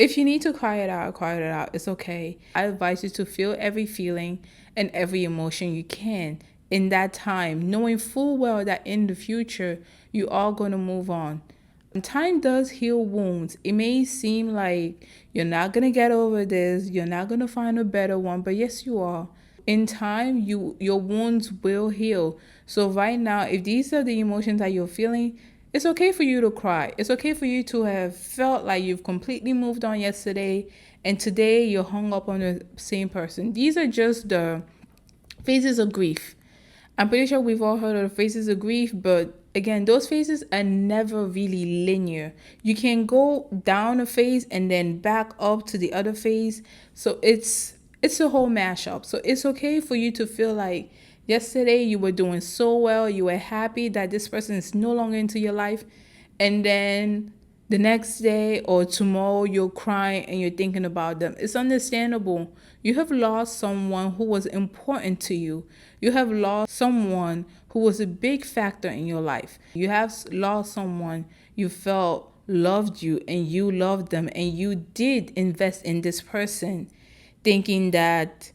If you need to cry it out, cry it out. It's okay. I advise you to feel every feeling and every emotion you can in that time, knowing full well that in the future, you are going to move on. And time does heal wounds. It may seem like you're not going to get over this, you're not going to find a better one, but yes, you are. In time, your wounds will heal. So right now, if these are the emotions that you're feeling, it's okay for you to cry. It's okay for you to have felt like you've completely moved on yesterday and today you're hung up on the same person. These are just the phases of grief. I'm pretty sure we've all heard of the phases of grief, but again, those phases are never really linear. You can go down a phase and then back up to the other phase. So it's a whole mashup. So it's okay for you to feel like yesterday you were doing so well, you were happy that this person is no longer into your life, and then the next day or tomorrow you're crying and you're thinking about them. It's understandable. You have lost someone who was important to you. You have lost someone who was a big factor in your life. You have lost someone you felt loved you and you loved them, and you did invest in this person thinking that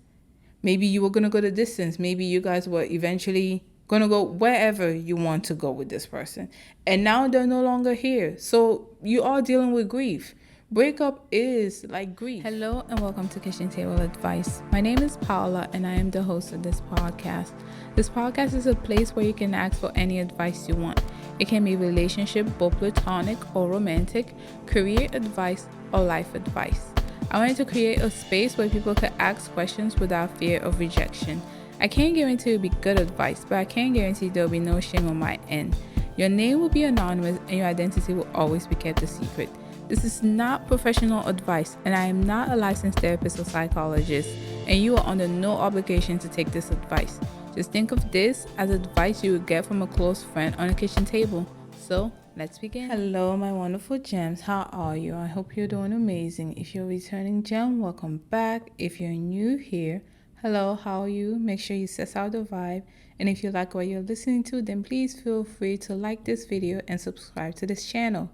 maybe you were going to go the distance. Maybe you guys were eventually going to go wherever you want to go with this person. And now they're no longer here. So you are dealing with grief. Breakup is like grief. Hello and welcome to Kitchen Table Advice. My name is Paula and I am the host of this podcast. This podcast is a place where you can ask for any advice you want. It can be relationship, both platonic or romantic, career advice, or life advice. I wanted to create a space where people could ask questions without fear of rejection. I can't guarantee it'll be good advice, but I can guarantee there'll be no shame on my end. Your name will be anonymous and your identity will always be kept a secret. This is not professional advice, and I am not a licensed therapist or psychologist, and you are under no obligation to take this advice. Just think of this as advice you would get from a close friend on a kitchen table. So, let's begin. Hello, my wonderful gems. How are you? I hope you're doing amazing. If you're a returning gem, welcome back. If you're new here, hello, how are you? Make sure you set out the vibe. And if you like what you're listening to, then please feel free to like this video and subscribe to this channel.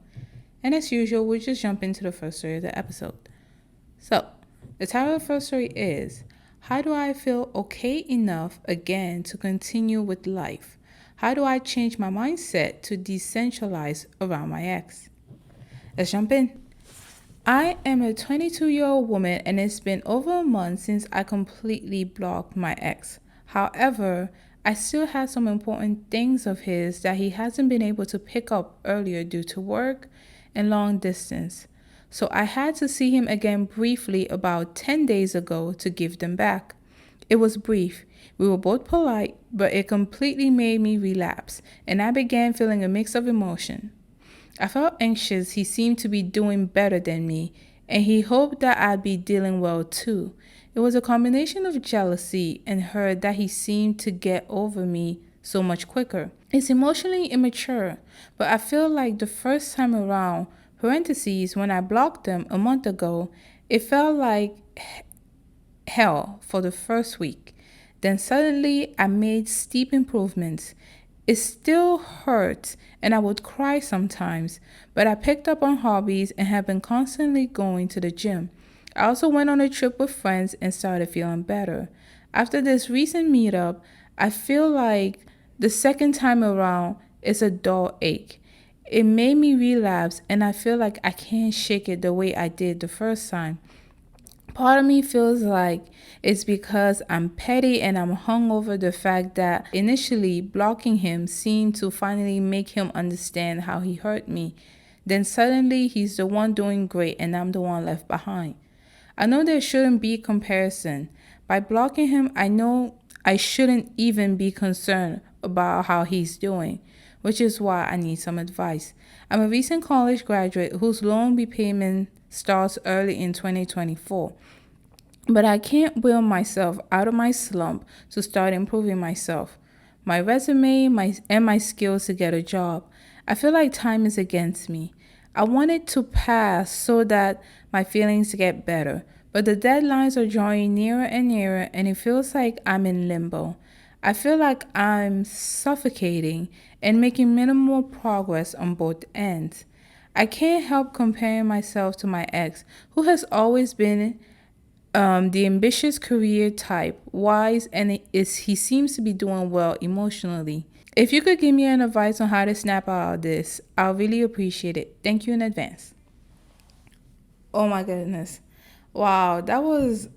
And as usual, we'll just jump into the first story of the episode. So, the title of the first story is, How do I feel okay enough again to continue with life? How do I change my mindset to decentralize around my ex? Let's jump in. I am a 22-year-old woman and it's been over a month since I completely blocked my ex. However, I still have some important things of his that he hasn't been able to pick up earlier due to work and long distance. So I had to see him again briefly about 10 days ago to give them back. It was brief. We were both polite, but it completely made me relapse, and I began feeling a mix of emotion. I felt anxious. He seemed to be doing better than me, and he hoped that I'd be dealing well too. It was a combination of jealousy and hurt that he seemed to get over me so much quicker. It's emotionally immature, but I feel like the first time around, parentheses, when I blocked them a month ago, it felt like hell for the first week. Then suddenly I made steep improvements. It still hurt and I would cry sometimes, but I picked up on hobbies and have been constantly going to the gym. I also went on a trip with friends and started feeling better. After this recent meetup, I feel like the second time around is a dull ache. It made me relapse and I feel like I can't shake it the way I did the first time. Part of me feels like it's because I'm petty and I'm hung over the fact that initially blocking him seemed to finally make him understand how he hurt me. Then suddenly he's the one doing great and I'm the one left behind. I know there shouldn't be comparison. By blocking him, I know I shouldn't even be concerned about how he's doing, which is why I need some advice. I'm a recent college graduate whose loan repayment starts early in 2024. But I can't will myself out of my slump to start improving myself, my resume, my skills to get a job. I feel like time is against me. I want it to pass so that my feelings get better, but the deadlines are drawing nearer and nearer and it feels like I'm in limbo. I feel like I'm suffocating and making minimal progress on both ends. I can't help comparing myself to my ex, who has always been the ambitious career type, wise, and he seems to be doing well emotionally. If you could give me an advice on how to snap out of this, I'll really appreciate it. Thank you in advance. Oh my goodness. Wow, that was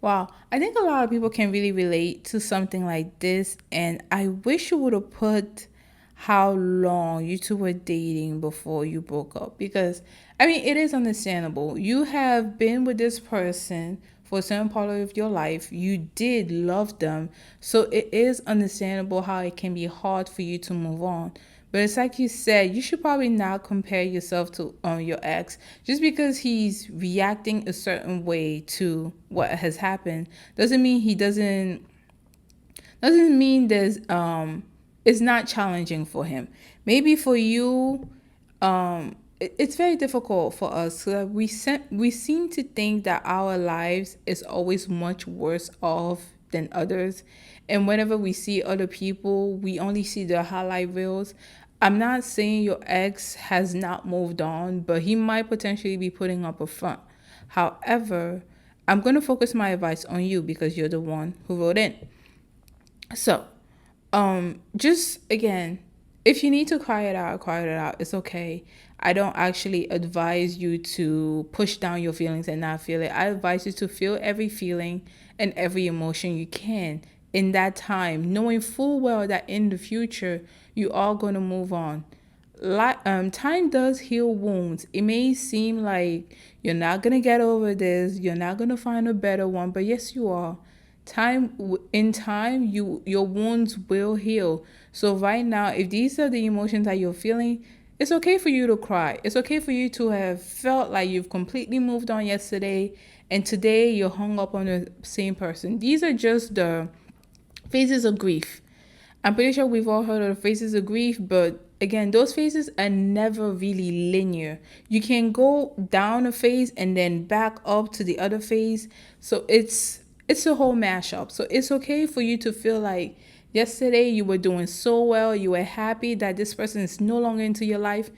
wow. I think a lot of people can really relate to something like this, and I wish you would have put how long you two were dating before you broke up, because I mean, it is understandable. You have been with this person for a certain part of your life. You did love them, so it is understandable how it can be hard for you to move on. But it's like you said, you should probably not compare yourself to your ex. Just because he's reacting a certain way to what has happened doesn't mean doesn't mean there's it's not challenging for him. Maybe for you, it's very difficult for us. We seem to think that our lives is always much worse off than others, and whenever we see other people, we only see the highlight reels. I'm not saying your ex has not moved on, but he might potentially be putting up a front. However, I'm going to focus my advice on you because you're the one who wrote in. So, just again, if you need to cry it out, cry it out. It's okay. I don't actually advise you to push down your feelings and not feel it. I advise you to feel every feeling and every emotion you can in that time, knowing full well that in the future you are going to move on. Time does heal wounds. It may seem like you're not gonna get over this, you're not gonna find a better one, but yes, you are. In time, your wounds will heal. So right now, if these are the emotions that you're feeling, it's okay for you to cry. It's okay for you to have felt like you've completely moved on yesterday, and today you're hung up on the same person. These are just the phases of grief. I'm pretty sure we've all heard of the phases of grief, but again, those phases are never really linear. You can go down a phase and then back up to the other phase. So it's a whole mashup. So it's okay for you to feel like yesterday you were doing so well, you were happy that this person is no longer into your life,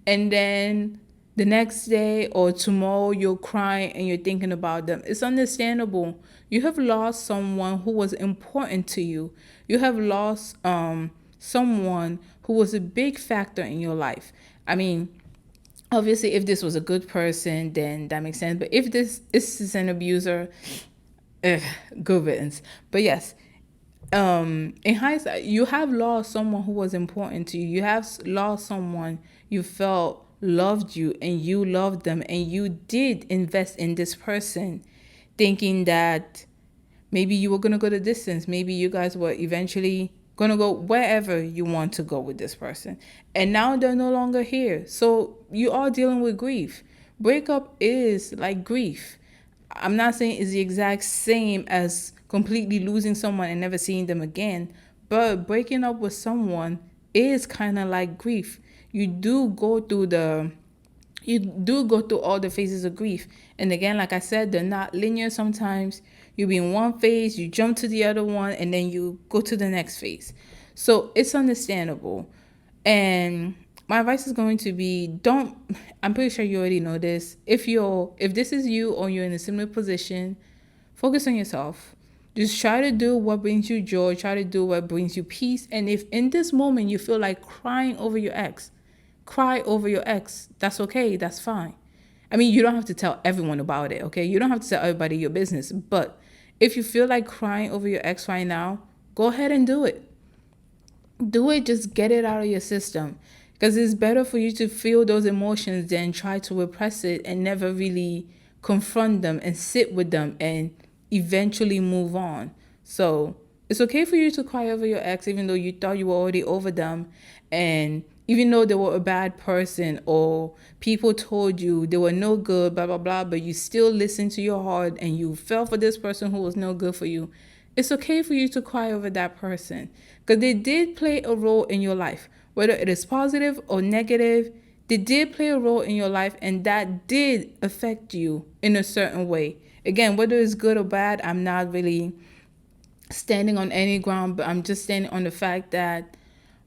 and then the next day or tomorrow you're crying and you're thinking about them. It's understandable. You have lost someone who was important to you. You have lost someone who was a big factor in your life. I mean, obviously if this was a good person, then that makes sense. But if this is an abuser, good riddance. But yes, in hindsight, you have lost someone who was important to you. You have lost someone you felt loved you and you loved them, and you did invest in this person thinking that maybe you were going to go the distance. Maybe you guys were eventually going to go wherever you want to go with this person. And now they're no longer here. So you are dealing with grief. Breakup is like grief. I'm not saying it's the exact same as completely losing someone and never seeing them again, but breaking up with someone is kind of like grief. You do go through all the phases of grief. And again, like I said, they're not linear. Sometimes you'll be in one phase, you jump to the other one, and then you go to the next phase. So it's understandable. And my advice is going to be, I'm pretty sure you already know this. If this is you or you're in a similar position, focus on yourself. Just try to do what brings you joy. Try to do what brings you peace. And if in this moment you feel like crying over your ex, cry over your ex. That's okay. That's fine. I mean, you don't have to tell everyone about it, okay? You don't have to tell everybody your business. But if you feel like crying over your ex right now, go ahead and do it. Do it. Just get it out of your system. Because it's better for you to feel those emotions than try to repress it and never really confront them and sit with them and eventually move on. So it's okay for you to cry over your ex, even though you thought you were already over them. And even though they were a bad person or people told you they were no good, blah, blah, blah, but you still listened to your heart and you fell for this person who was no good for you. It's okay for you to cry over that person because they did play a role in your life. Whether it is positive or negative, they did play a role in your life, and that did affect you in a certain way. Again, whether it's good or bad, I'm not really standing on any ground, but I'm just standing on the fact that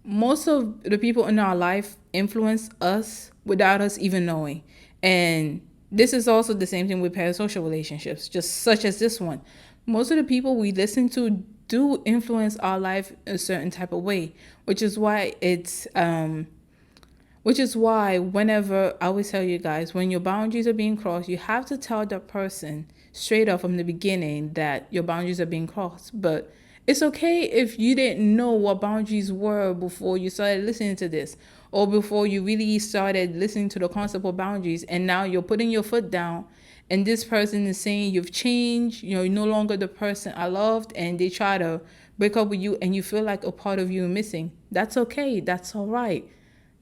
most of the people in our life influence us without us even knowing. And this is also the same thing with parasocial relationships, just such as this one. Most of the people we listen to do influence our life a certain type of way, which is why whenever I always tell you guys, when your boundaries are being crossed, you have to tell the person straight up from the beginning that your boundaries are being crossed. But it's okay if you didn't know what boundaries were before you started listening to this, or before you really started listening to the concept of boundaries, and now you're putting your foot down and this person is saying you've changed, you're no longer the person I loved, and they try to break up with you and you feel like a part of you missing. That's okay. That's all right.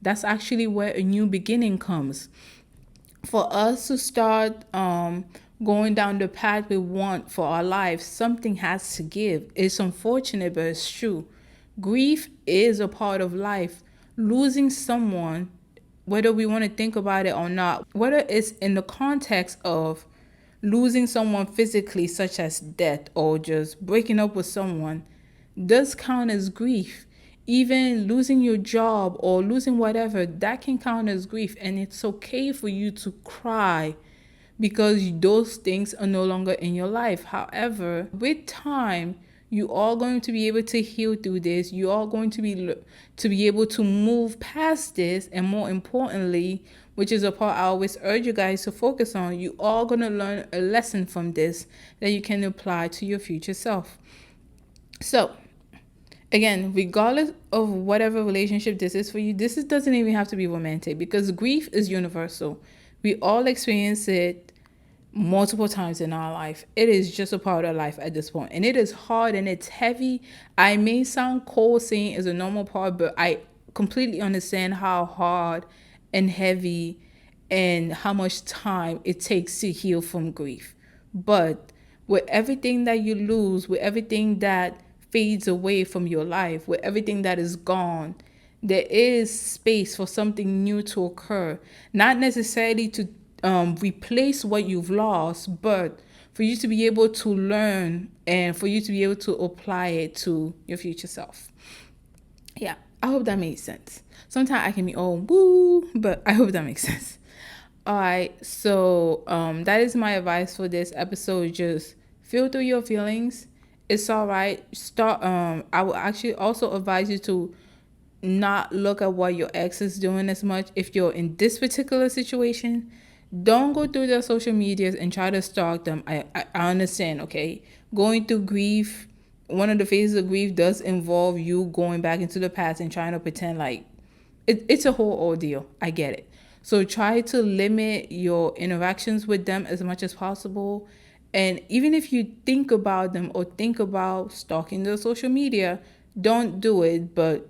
That's actually where a new beginning comes. For us to start going down the path we want for our lives, something has to give. It's unfortunate, but it's true. Grief is a part of life. Losing someone, whether we want to think about it or not, whether it's in the context of losing someone physically, such as death, or just breaking up with someone, does count as grief. Even losing your job or losing whatever, that can count as grief. And it's okay for you to cry because those things are no longer in your life. However, with time, you are going to be able to heal through this. You are going to be able to move past this, and more importantly, which is a part I always urge you guys to focus on, you are going to learn a lesson from this that you can apply to your future self. So, again, regardless of whatever relationship this is for you, doesn't even have to be romantic, because grief is universal. We all experience it multiple times in our life. It is just a part of life at this point, and it is hard and it's heavy. I may sound cold saying it's a normal part, but I completely understand how hard and heavy and how much time it takes to heal from grief. But with everything that you lose, with everything that fades away from your life, with everything that is gone, there is space for something new to occur. Not necessarily to replace what you've lost, but for you to be able to learn and for you to be able to apply it to your future self. Yeah, I hope that made sense. Sometimes I can be all woo, but I hope that makes sense. All right, so that is my advice for this episode. Just feel through your feelings. It's all right. I will actually also advise you to not look at what your ex is doing as much. If you're in this particular situation, don't go through their social medias and try to stalk them. I understand, okay? Going through grief, one of the phases of grief does involve you going back into the past and trying to pretend like it's a whole ordeal. I get it. So try to limit your interactions with them as much as possible. And even if you think about them or think about stalking their social media, don't do it, but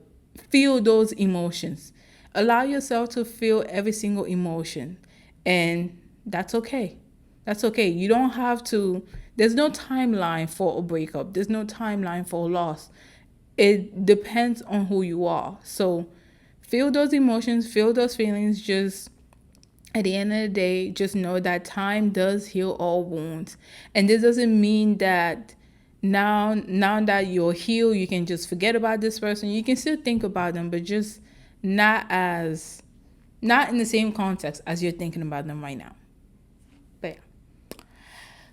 feel those emotions. Allow yourself to feel every single emotion. And that's okay. That's okay. You don't have to, there's no timeline for a breakup. There's no timeline for a loss. It depends on who you are. So feel those emotions, feel those feelings. Just at the end of the day, just know that time does heal all wounds. And this doesn't mean that now that you're healed, you can just forget about this person. You can still think about them, but just not in the same context as you're thinking about them right now. But yeah.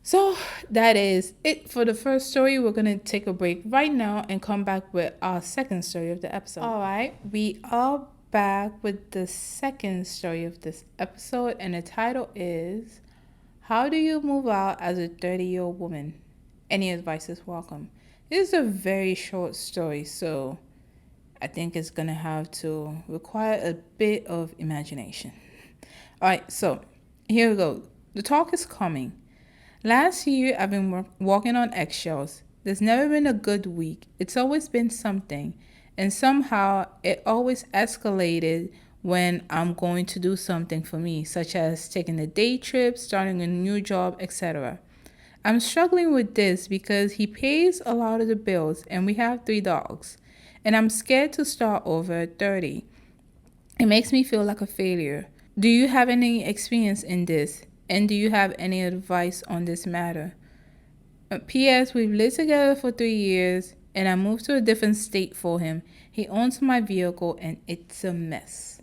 So that is it for the first story. We're going to take a break right now and come back with our second story of the episode. All right. We are back with the second story of this episode, and the title is How Do You Move Out as a 30-Year-Old Woman? Any advice is welcome. This is a very short story, so I think it's going to have to require a bit of imagination. All right, so here we go. The talk is coming. Last year, I've been walking on eggshells. There's never been a good week. It's always been something. And somehow, it always escalated when I'm going to do something for me, such as taking a day trip, starting a new job, etc. I'm struggling with this because he pays a lot of the bills and we have 3 dogs. And I'm scared to start over at 30. It makes me feel like a failure. Do you have any experience in this? And do you have any advice on this matter? P.S. We've lived together for 3 years and I moved to a different state for him. He owns my vehicle and it's a mess.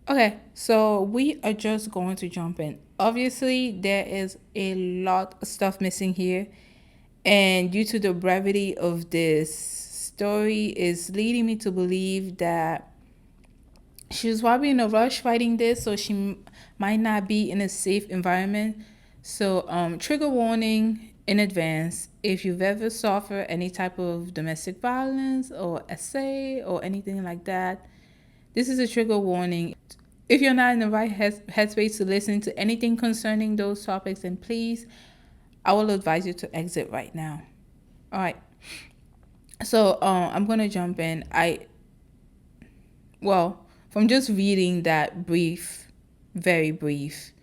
Okay, so we are just going to jump in. Obviously, there is a lot of stuff missing here, and due to the brevity of this story is leading me to believe that she was probably in a rush writing this, so she might not be in a safe environment. So, trigger warning in advance. If you've ever suffered any type of domestic violence or essay or anything like that, this is a trigger warning. If you're not in the right headspace to listen to anything concerning those topics, then please, I will advise you to exit right now. All right. So, I'm gonna jump in. From just reading that brief, very brief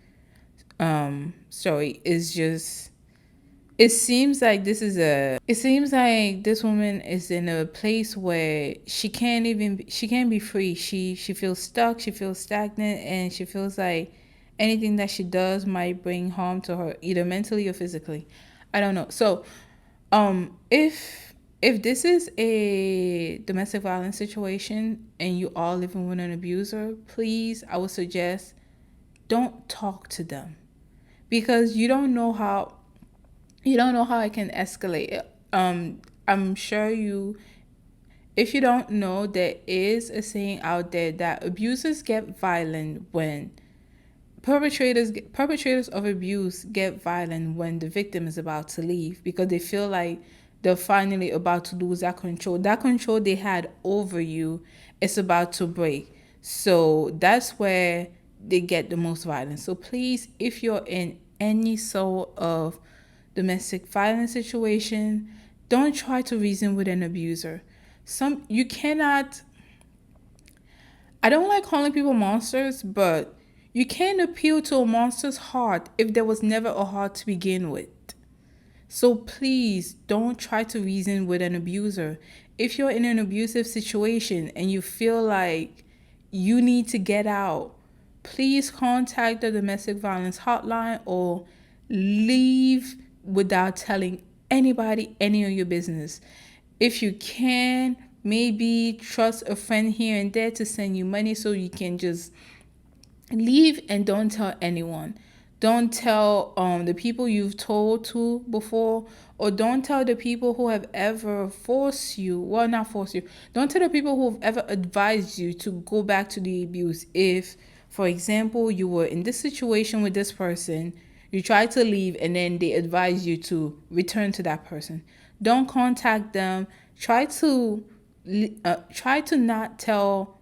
story is just, it seems like this woman is in a place where she can't be free. She feels stuck, she feels stagnant, and she feels like anything that she does might bring harm to her, either mentally or physically. I don't know. So if this is a domestic violence situation and you are living with an abuser, please, I would suggest don't talk to them, because you don't know how it can escalate. I'm sure if you don't know, there is a saying out there that abusers get violent when perpetrators of abuse get violent when the victim is about to leave, because they feel like they're finally about to lose that control. That control they had over you is about to break. So that's where they get the most violence. So please, if you're in any sort of domestic violence situation, don't try to reason with an abuser. You cannot, I don't like calling people monsters, but you can't appeal to a monster's heart if there was never a heart to begin with. So please don't try to reason with an abuser. If you're in an abusive situation and you feel like you need to get out, please contact the domestic violence hotline or leave without telling anybody any of your business. If you can, maybe trust a friend here and there to send you money so you can just leave, and don't tell anyone. Don't tell the people you've told to before, or don't tell the people who have ever forced you. Well, not forced you. Don't tell the people who have ever advised you to go back to the abuse. If, for example, you were in this situation with this person, you tried to leave, and then they advise you to return to that person. Don't contact them. Try to not tell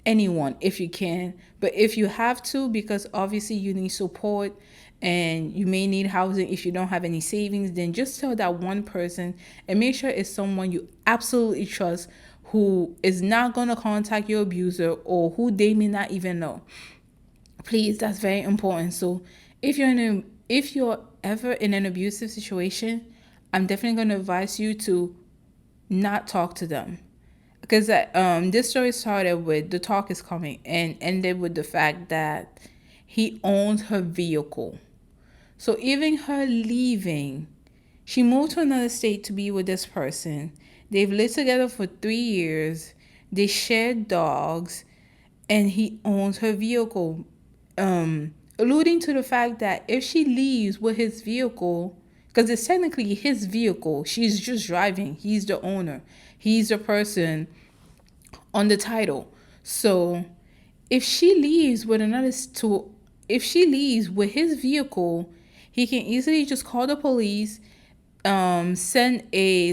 anyone if you can, but if you have to, because obviously you need support and you may need housing, if you don't have any savings, then just tell that one person, and make sure it's someone you absolutely trust, who is not going to contact your abuser or who they may not even know. Please, that's very important. So if you're ever in an abusive situation, I'm definitely going to advise you to not talk to them. Because this story started with the talk is coming and ended with the fact that he owns her vehicle. So even her leaving, she moved to another state to be with this person. They've lived together for 3 years. They share dogs, and he owns her vehicle. Alluding to the fact that if she leaves with his vehicle, because it's technically his vehicle, she's just driving. He's the owner. He's the person on the title. So if she leaves with his vehicle, he can easily just call the police, send a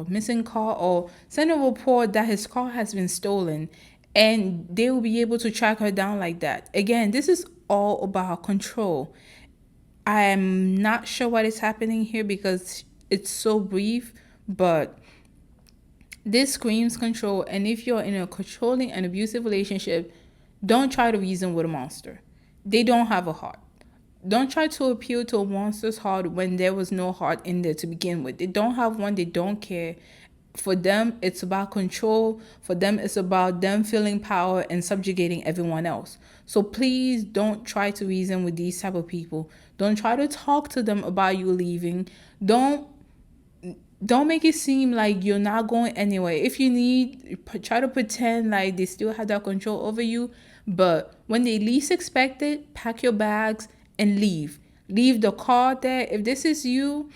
missing car, or send a report that his car has been stolen, and they will be able to track her down like that. Again, this is all about control. I'm not sure what is happening here because it's so brief, but this screams control. And if you're in a controlling and abusive relationship, don't try to reason with a monster. They don't have a heart. Don't try to appeal to a monster's heart when there was no heart in there to begin with. They don't have one. They don't care. For them, it's about control. For them, it's about them feeling power and subjugating everyone else. So please don't try to reason with these type of people. Don't try to talk to them about you leaving. Don't Don't make it seem like you're not going anywhere. If you need, try to pretend like they still have that control over you. But when they least expect it, pack your bags and leave. Leave the car there. If this is you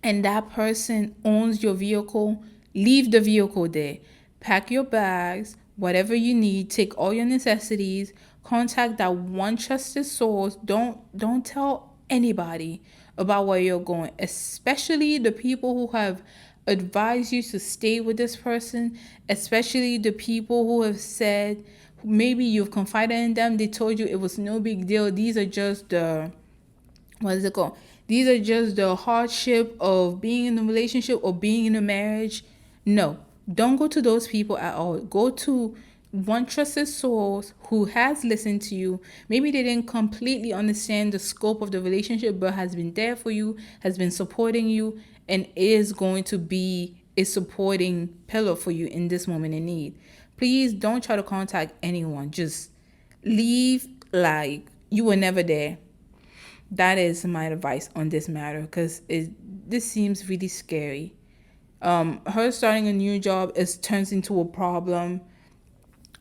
and that person owns your vehicle, leave the vehicle there. Pack your bags, whatever you need, take all your necessities, contact that one trusted source. Don't tell anybody about where you're going, especially the people who have advised you to stay with this person, especially the people who have said maybe you've confided in them, they told you it was no big deal. These are just the what is it called? These are just the hardship of being in a relationship or being in a marriage. No, don't go to those people at all. Go to one trusted source who has listened to you. Maybe they didn't completely understand the scope of the relationship, but has been there for you, has been supporting you, and is going to be a supporting pillar for you in this moment in need. Please don't try to contact anyone. Just leave like you were never there. That is my advice on this matter, because this seems really scary. Her starting a new job turns into a problem.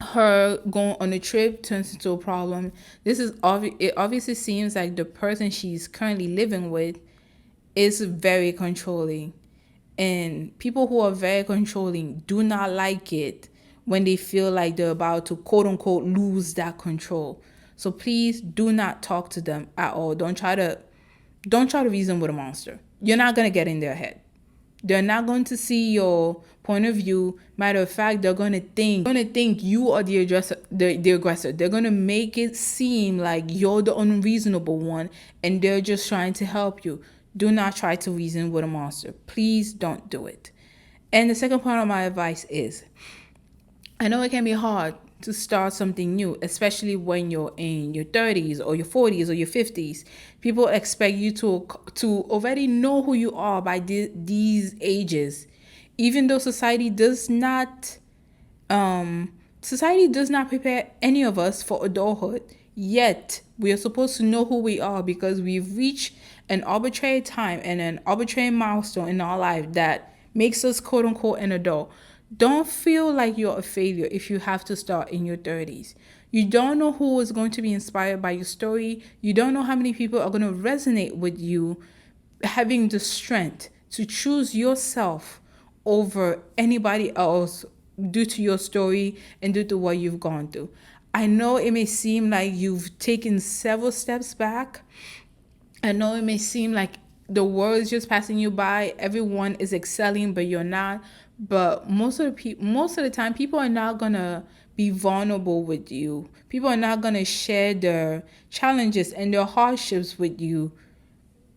Her going on a trip turns into a problem. It obviously seems like the person she's currently living with is very controlling. And people who are very controlling do not like it when they feel like they're about to quote unquote lose that control. So please do not talk to them at all. Don't try to reason with a monster. You're not gonna get in their head. They're not going to see your point of view. Matter of fact, they're gonna think you are the aggressor. They're gonna make it seem like you're the unreasonable one, and they're just trying to help you. Do not try to reason with a monster. Please don't do it. And the second part of my advice is, I know it can be hard to start something new, especially when you're in your 30s or your 40s or your 50s. People expect you to already know who you are by these ages, even though society does not prepare any of us for adulthood. Yet we are supposed to know who we are because we've reached an arbitrary time and an arbitrary milestone in our life that makes us quote unquote an adult. Don't feel like you're a failure if you have to start in your 30s. You don't know who is going to be inspired by your story. You don't know how many people are going to resonate with you having the strength to choose yourself over anybody else due to your story and due to what you've gone through. I know it may seem like you've taken several steps back. I know it may seem like the world is just passing you by. Everyone is excelling, but you're not. But most of the time, people are not gonna be vulnerable with you. People are not gonna share their challenges and their hardships with you,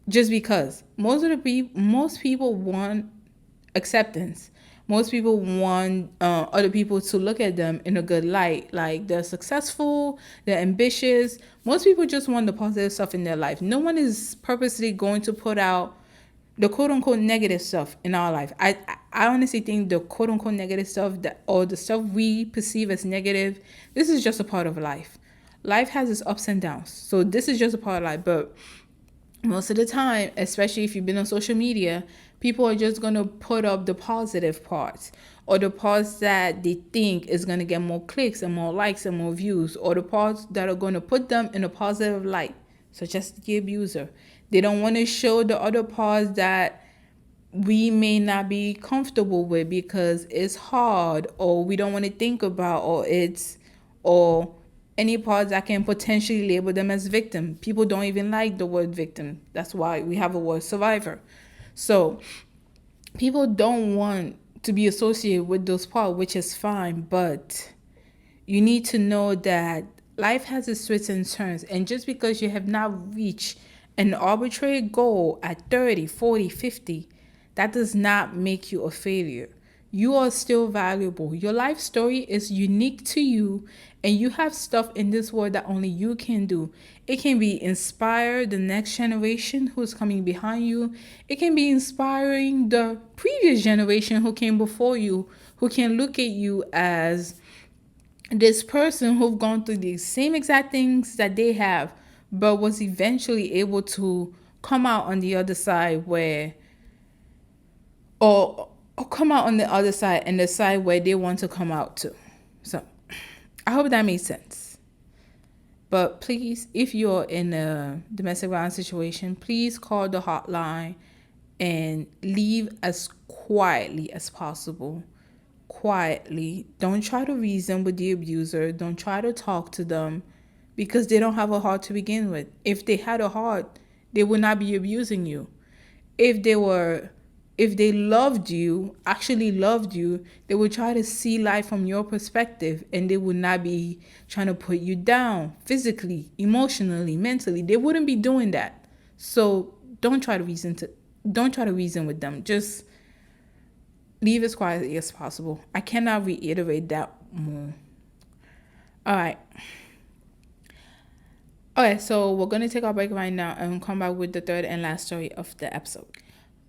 just because most people want acceptance. Most people want other people to look at them in a good light, like they're successful, they're ambitious. Most people just want the positive stuff in their life. No one is purposely going to put out the quote unquote negative stuff in our life. I honestly think the quote unquote negative stuff or the stuff we perceive as negative, this is just a part of life. Life has its ups and downs. So this is just a part of life. But most of the time, especially if you've been on social media, people are just going to put up the positive parts, or the parts that they think is going to get more clicks and more likes and more views, or the parts that are going to put them in a positive light, such as the abuser. They don't want to show the other parts that we may not be comfortable with because it's hard, or we don't want to think about, or any parts that can potentially label them as victim. People don't even like the word victim. That's why we have a word survivor. So people don't want to be associated with those parts, which is fine, but you need to know that life has its twists and turns, and just because you have not reached an arbitrary goal at 30, 40, 50, that does not make you a failure. You are still valuable. Your life story is unique to you, and you have stuff in this world that only you can do. It can be inspire the next generation who's coming behind you. It can be inspiring the previous generation who came before you, who can look at you as this person who've gone through the same exact things that they have, but was eventually able to come out on the other side where, or come out on the other side and decide where they want to come out to. So I hope that makes sense. But please, if you're in a domestic violence situation, please call the hotline and leave as quietly as possible. Quietly. Don't try to reason with the abuser. Don't try to talk to them because they don't have a heart to begin with. If they had a heart, they would not be abusing you. If they loved you, actually loved you, they would try to see life from your perspective, and they would not be trying to put you down physically, emotionally, mentally. They wouldn't be doing that. So don't try to reason with them. Just leave as quietly as possible. I cannot reiterate that more. All right. Okay, so we're going to take our break right now and come back with the third and last story of the episode.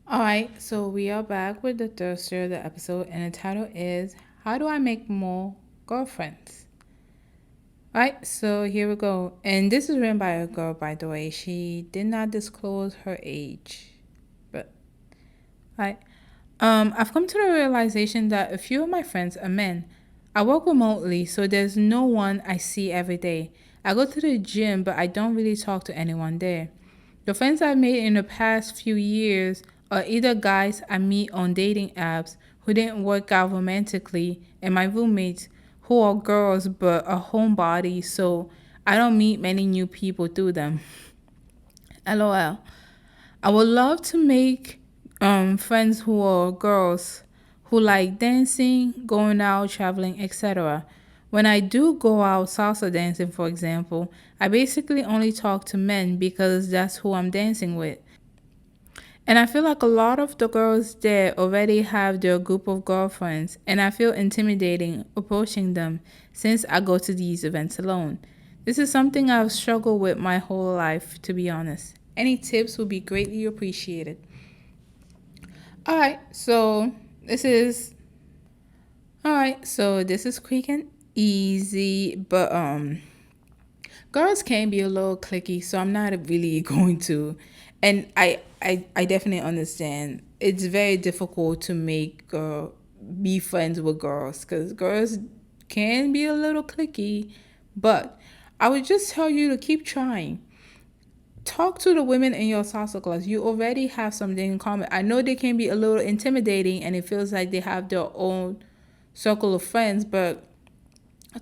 All right, so we are back with the third story of the episode, and the title is How Do I Make More Girlfriends? All right, so here we go. And this is written by a girl, by the way. She did not disclose her age. But, all right. I've come to the realization that a few of my friends are men. I work remotely, so there's no one I see every day. I go to the gym, but I don't really talk to anyone there. The friends I've made in the past few years are either guys I meet on dating apps who didn't work out romantically, and my roommates who are girls but are homebodies, so I don't meet many new people through them. LOL. I would love to make friends who are girls who like dancing, going out, traveling, etc. When I do go out salsa dancing, for example, I basically only talk to men because that's who I'm dancing with. And I feel like a lot of the girls there already have their group of girlfriends, and I feel intimidating approaching them since I go to these events alone. This is something I've struggled with my whole life, to be honest. Any tips would be greatly appreciated. Alright, so this is quick and easy, but girls can be a little cliquey, so I'm not really going to. And I definitely understand. It's very difficult to be friends with girls because girls can be a little cliquey. But I would just tell you to keep trying. Talk to the women in your salsa class. You already have something in common. I know they can be a little intimidating and it feels like they have their own circle of friends, but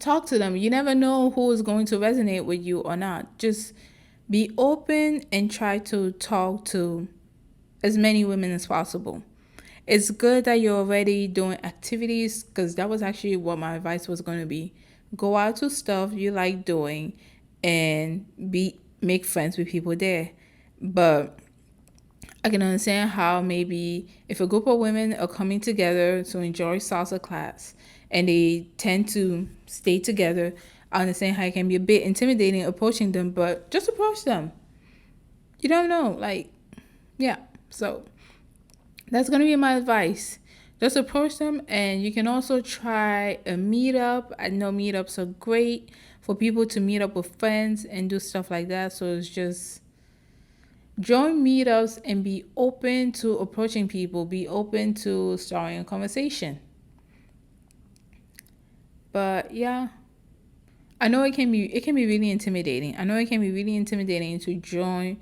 talk to them. You never know who is going to resonate with you or not. Just be open and try to talk to as many women as possible. It's good that you're already doing activities because that was actually what my advice was going to be. Go out to stuff you like doing and make friends with people there. But I can understand how maybe if a group of women are coming together to enjoy salsa class and they tend to stay together, I understand how it can be a bit intimidating approaching them, but just approach them. You don't know, yeah. So that's going to be my advice. Just approach them, and you can also try a meetup. I know meetups are great for people to meet up with friends and do stuff like that. So it's just join meetups and be open to approaching people. Be open to starting a conversation. But yeah, I know it can be really intimidating. I know it can be really intimidating to join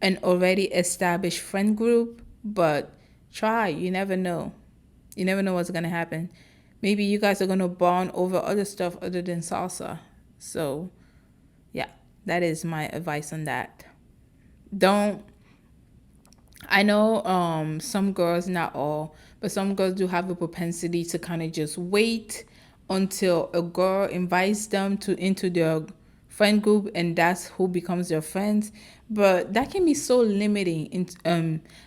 an already established friend group, but try. You never know. You never know what's going to happen. Maybe you guys are going to bond over other stuff other than salsa. So, yeah, that is my advice on that. I know some girls, not all, but some girls do have a propensity to kind of just wait until a girl invites them into their friend group and that's who becomes their friends. But that can be so limiting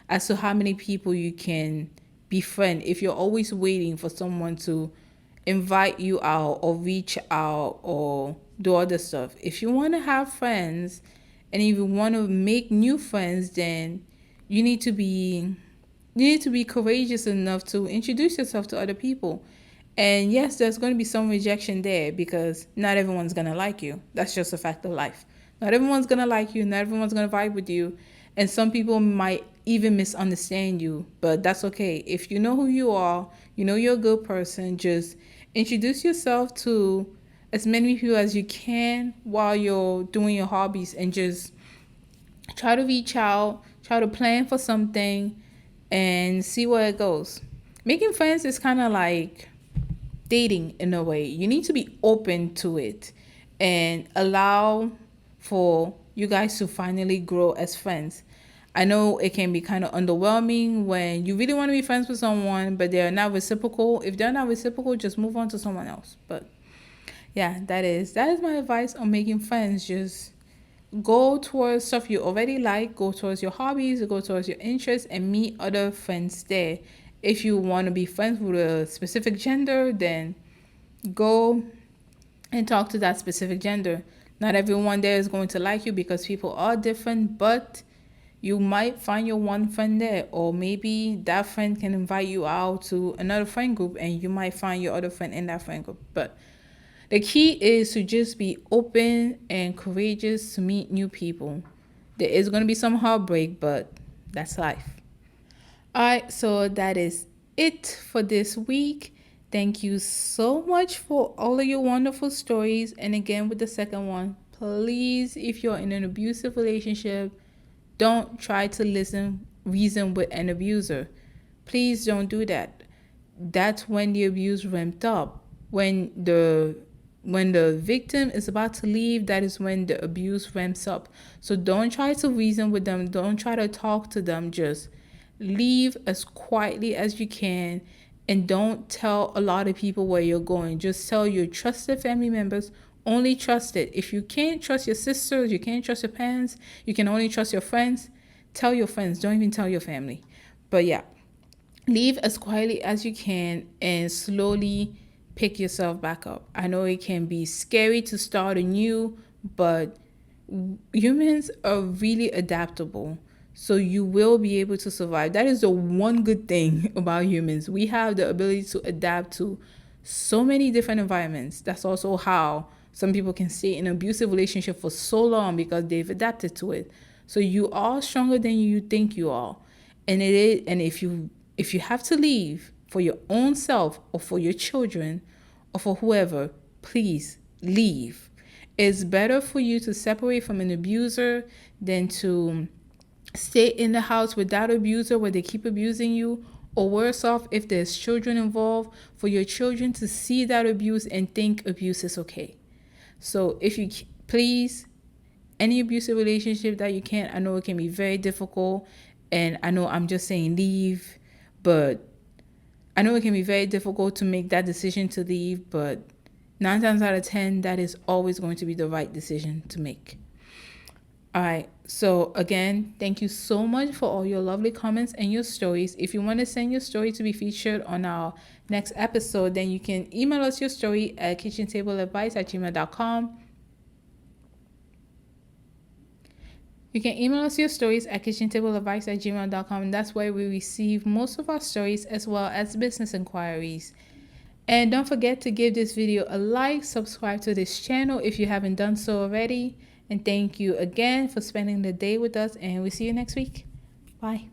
as to how many people you can befriend if you're always waiting for someone to invite you out or reach out or do other stuff. If you want to have friends and if you want to make new friends, then you need to be courageous enough to introduce yourself to other people. And yes, there's going to be some rejection there because not everyone's going to like you. That's just a fact of life. Not everyone's going to like you. Not everyone's going to vibe with you. And some people might even misunderstand you, but that's okay. If you know who you are, you know you're a good person, just introduce yourself to as many people as you can while you're doing your hobbies, and just try to reach out, try to plan for something, and see where it goes. Making friends is kind of like dating in a way. You need to be open to it and allow for you guys to finally grow as friends. I know it can be kind of underwhelming when you really want to be friends with someone, but they're not reciprocal. If they're not reciprocal, just move on to someone else. But yeah, that is my advice on making friends. Just go towards stuff you already like, go towards your hobbies, go towards your interests, and meet other friends there. If you want to be friends with a specific gender, then go and talk to that specific gender. Not everyone there is going to like you because people are different, but you might find your one friend there, or maybe that friend can invite you out to another friend group and you might find your other friend in that friend group. But the key is to just be open and courageous to meet new people. There is going to be some heartbreak, but that's life. All right, so that is it for this week. Thank you so much for all of your wonderful stories. And again, with the second one, please, if you're in an abusive relationship, don't try to reason with an abuser. Please don't do that. That's when the abuse ramped up. When the victim is about to leave, that is when the abuse ramps up. So don't try to reason with them. Don't try to talk to them. Just leave as quietly as you can, and don't tell a lot of people where you're going. Just tell your trusted family members. Only trust it. If you can't trust your sisters, you can't trust your parents, you can only trust your friends, tell your friends. Don't even tell your family. But yeah, leave as quietly as you can and slowly pick yourself back up. I know it can be scary to start anew, but humans are really adaptable. So you will be able to survive. That is the one good thing about humans. We have the ability to adapt to so many different environments. That's also how some people can stay in an abusive relationship for so long, because they've adapted to it. So you are stronger than you think you are. And it is, and if you have to leave for your own self or for your children or for whoever, please leave. It's better for you to separate from an abuser than to stay in the house with that abuser where they keep abusing you, or worse off, if there's children involved, for your children to see that abuse and think abuse is okay. So if you please, any abusive relationship that you can, I know it can be very difficult, and I know I'm just saying leave, but I know it can be very difficult to make that decision to leave, but 9 times out of 10, that is always going to be the right decision to make. All right. So again, thank you so much for all your lovely comments and your stories. If you want to send your story to be featured on our next episode, then you can email us your story at kitchentableadvice@gmail.com. You can email us your stories at kitchentableadvice@gmail.com. And that's where we receive most of our stories, as well as business inquiries. And don't forget to give this video a like, subscribe to this channel if you haven't done so already. And thank you again for spending the day with us, and we'll see you next week. Bye.